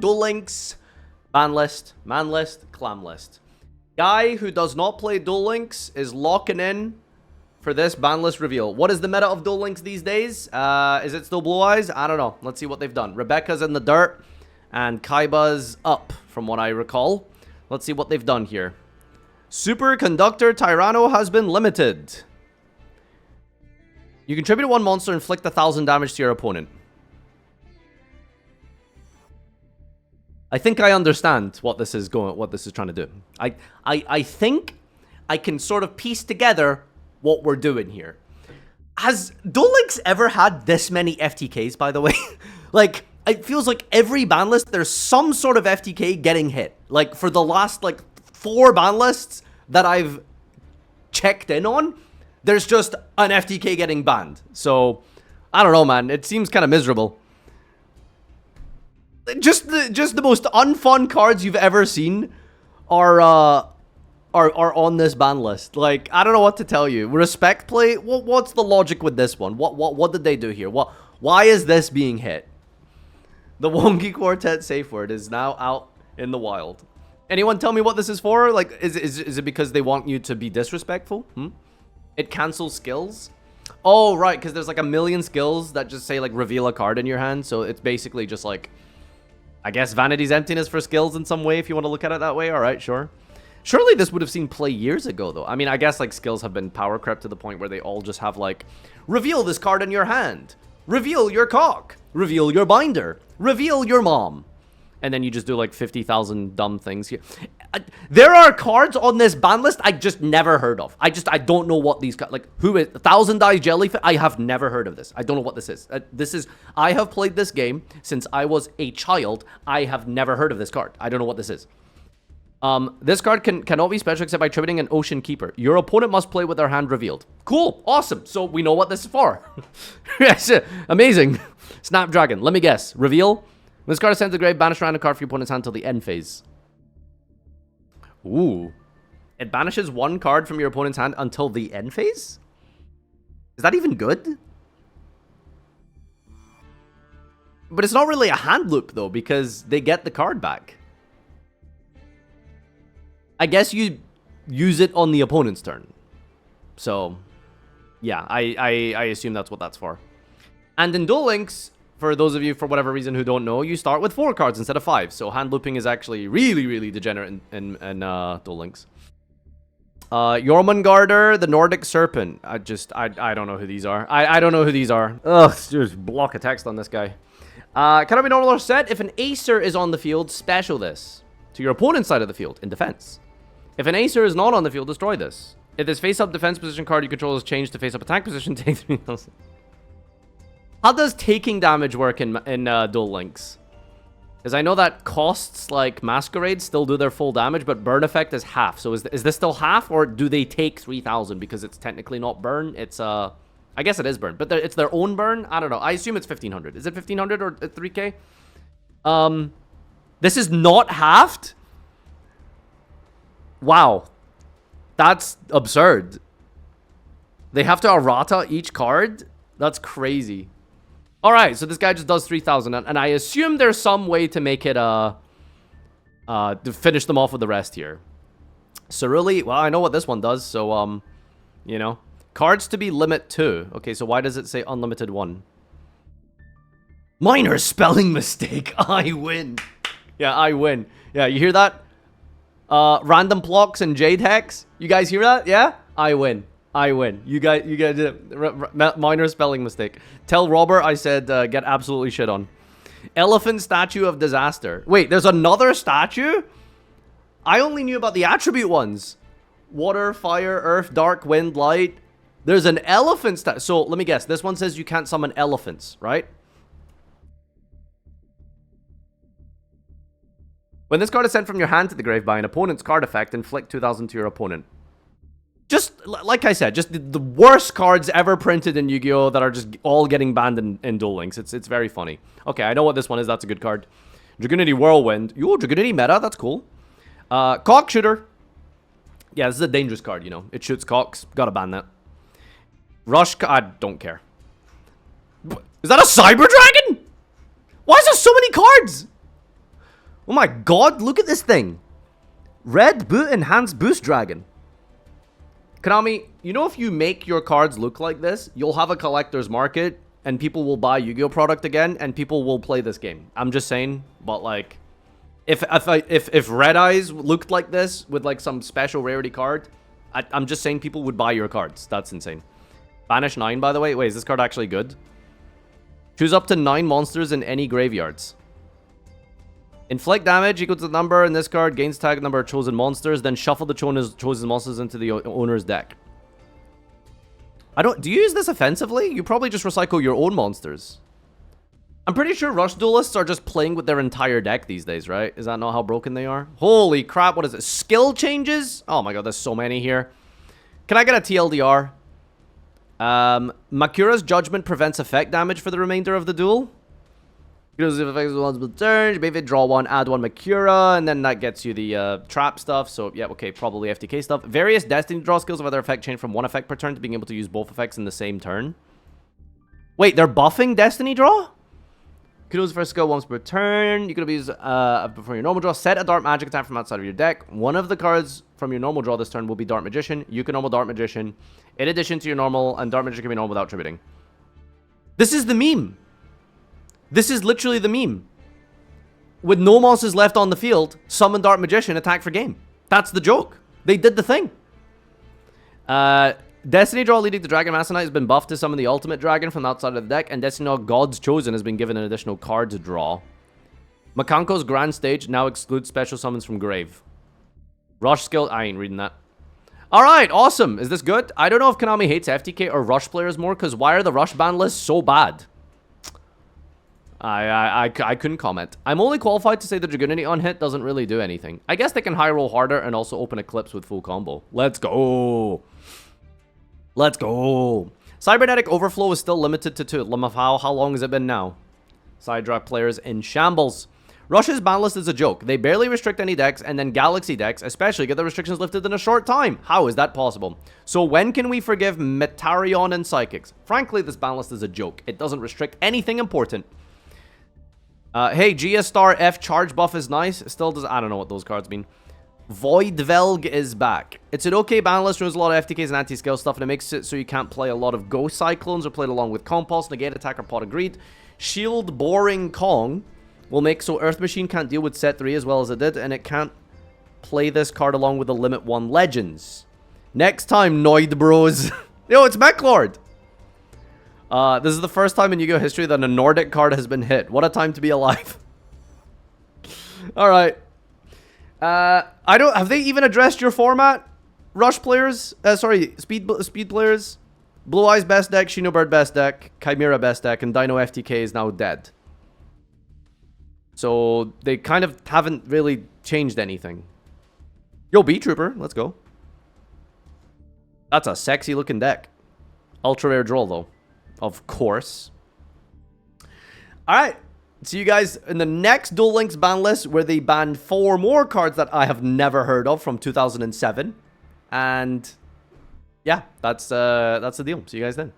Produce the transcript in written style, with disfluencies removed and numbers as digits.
Duel Links. Ban list, man list, clan list. Guy who does not play Duel Links is locking in for this ban list reveal. What is the meta of Duel Links these days? Is it still Blue Eyes? I don't know. Let's see what they've done. Rebecca's in the dirt and Kaiba's up, from what I recall. Let's see what they've done here. Superconductor Tyranno has been limited. You contribute one monster, inflict 1,000 damage to your opponent. I think I understand what this is trying to do. I think I can sort of piece together what we're doing here. Has Duel Links ever had this many FTKs, by the way? Like, it feels like every ban list, there's some sort of FTK getting hit. Like, for the last, like, 4 ban lists that I've checked in on, there's just an FTK getting banned. So, I don't know, man. It seems kind of miserable. Just the most unfun cards you've ever seen are on this ban list. Like, I don't know what to tell you. Respect play? What's the logic with this one? What did they do here? Why is this being hit? The Wonky Quartet safe word is now out in the wild. Anyone tell me what this is for? Like, is it because they want you to be disrespectful? It cancels skills? Oh, right, because there's like a million skills that just say, like, reveal a card in your hand. So it's basically just like, I guess, Vanity's Emptiness for skills in some way, if you want to look at it that way. All right, sure. Surely this would have seen play years ago, though. I mean, I guess, like, skills have been power crept to the point where they all just have, like, reveal this card in your hand. Reveal your cock. Reveal your binder. Reveal your mom. And then you just do, like, 50,000 dumb things here. There are cards on this ban list I just never heard of. I don't know what these... Like, who is... 1,000 Die Jellyfish? I have never heard of this. I don't know what this is. I have played this game since I was a child. I have never heard of this card. I don't know what this is. This card cannot be special except by tributing an Ocean Keeper. Your opponent must play with their hand revealed. Cool. Awesome. So we know what this is for. Yes. Amazing. Snapdragon. Let me guess. Reveal. When this card is sent to the grave, banish random card from your opponent's hand until the end phase. Ooh. It banishes one card from your opponent's hand until the end phase? Is that even good? But it's not really a hand loop, though, because they get the card back. I guess you use it on the opponent's turn. So, yeah, I assume that's what that's for. And in Duel Links, for those of you, for whatever reason, who don't know, you start with 4 cards instead of 5. So hand looping is actually really, really degenerate in Duel Links. Jormungandr, the Nordic Serpent. I don't know who these are. I don't know who these are. Ugh, just block a text on this guy. Can I be normal or set? If an Acer is on the field, special this to your opponent's side of the field in defense. If an Acer is not on the field, destroy this. If this face-up defense position card you control is changed to face-up attack position, take 3,000. How does taking damage work in Duel Links? Because I know that costs like Masquerade still do their full damage, but burn effect is half. So is this still half, or do they take 3,000 because it's technically not burn? It's I guess it is burn, but it's their own burn. I don't know. I assume it's 1,500. Is it 1,500 or 3K? This is not halved. Wow, that's absurd. They have to errata each card. That's crazy. All right, so this guy just does 3,000, and I assume there's some way to make it, to finish them off with the rest here. Cerulli, well, I know what this one does, so, you know. Cards to be limit 2. Okay, so why does it say unlimited 1? Minor spelling mistake. I win. Yeah, I win. Yeah, you hear that? Random Plocks and Jade Hex. You guys hear that? Yeah? I win. I win. You guys minor spelling mistake. Tell Robert I said get absolutely shit on. Elephant Statue of Disaster. Wait, there's another statue? I only knew about the attribute ones. Water, fire, earth, dark, wind, light. There's an elephant statue. So let me guess. This one says you can't summon elephants, right? When this card is sent from your hand to the grave by an opponent's card effect, inflict 2,000 to your opponent. Just, like I said, just the worst cards ever printed in Yu-Gi-Oh! That are just all getting banned in Duel Links. It's very funny. Okay, I know what this one is. That's a good card. Dragunity Whirlwind. Yo, Dragunity meta. That's cool. Cock Shooter. Yeah, this is a dangerous card, you know. It shoots cocks. Gotta ban that. Rush. I don't care. Is that a Cyber Dragon? Why is there so many cards? Oh my god, look at this thing. Red Boot Enhanced Boost Dragon. Konami, you know if you make your cards look like this, you'll have a collector's market, and people will buy Yu-Gi-Oh product again, and people will play this game. I'm just saying, but like, if Red Eyes looked like this with like some special rarity card, I'm just saying people would buy your cards. That's insane. Banish 9, by the way. Wait, is this card actually good? Choose up to 9 monsters in any graveyards. Inflict damage equal to the number in this card, gains tag number of chosen monsters, then shuffle the chosen monsters into the owner's deck. Do you use this offensively? You probably just recycle your own monsters. I'm pretty sure Rush Duelists are just playing with their entire deck these days, right? Is that not how broken they are? Holy crap, what is it? Skill changes? Oh my god, there's so many here. Can I get a TLDR? Makura's Judgment prevents effect damage for the remainder of the duel. Because if effects once per turn, maybe draw 1, add 1 Makura, and then that gets you the trap stuff. So, yeah, okay, probably FTK stuff. Various Destiny draw skills of other effect change from 1 effect per turn to being able to use both effects in the same turn. Wait, they're buffing Destiny draw? Kudos first skill once per turn. You could use before your normal draw. Set a Dark Magic attack from outside of your deck. One of the cards from your normal draw this turn will be Dark Magician. You can normal Dark Magician in addition to your normal, and Dark Magician can be normal without tributing. This is the meme. This is literally the meme. With no monsters left on the field, summon Dark Magician, attack for game. That's the joke. They did the thing. Destiny Draw leading to Dragon Master Knight has been buffed to summon the Ultimate Dragon from outside of the deck, and Destiny Draw God's Chosen has been given an additional card to draw. Makanko's Grand Stage now excludes special summons from Grave. Rush skill, I ain't reading that. Alright, awesome. Is this good? I don't know if Konami hates FTK or Rush players more, because why are the Rush ban lists so bad? I couldn't comment. I'm only qualified to say the Dragunity on hit doesn't really do anything. I guess they can high roll harder and also open Eclipse with full combo. Let's go. Let's go. Cybernetic Overflow is still limited to 2. How long has it been now? Side drop players in shambles. Rush's ban list is a joke. They barely restrict any decks, and then Galaxy decks, especially, get the restrictions lifted in a short time. How is that possible? So when can we forgive Metarion and Psychics? Frankly, this ban list is a joke. It doesn't restrict anything important. Hey, GS Star F charge buff is nice. Still does. I don't know what those cards mean. Void Velg is back. It's an okay ban list, ruins a lot of FTKs and anti-scale stuff, and it makes it so you can't play a lot of Ghost Cyclones or play it along with Compulse, Negate Attack, or Pot of Greed. Shield Boring Kong will make so Earth Machine can't deal with set 3 as well as it did, and it can't play this card along with the Limit 1 Legends. Next time, Noid Bros. Yo, it's Mechlord. This is the first time in Yu-Gi-Oh history that a Nordic card has been hit. What a time to be alive. Alright. Have they even addressed your format? Rush players? Speed players? Blue Eyes best deck, Shinobird best deck, Chimera best deck, and Dino FTK is now dead. So, they kind of haven't really changed anything. Yo, B-Trooper, let's go. That's a sexy looking deck. Ultra rare draw, though. Of course. Alright. See you guys in the next Duel Links ban list, where they banned 4 more cards that I have never heard of from 2007. And yeah, that's the deal. See you guys then.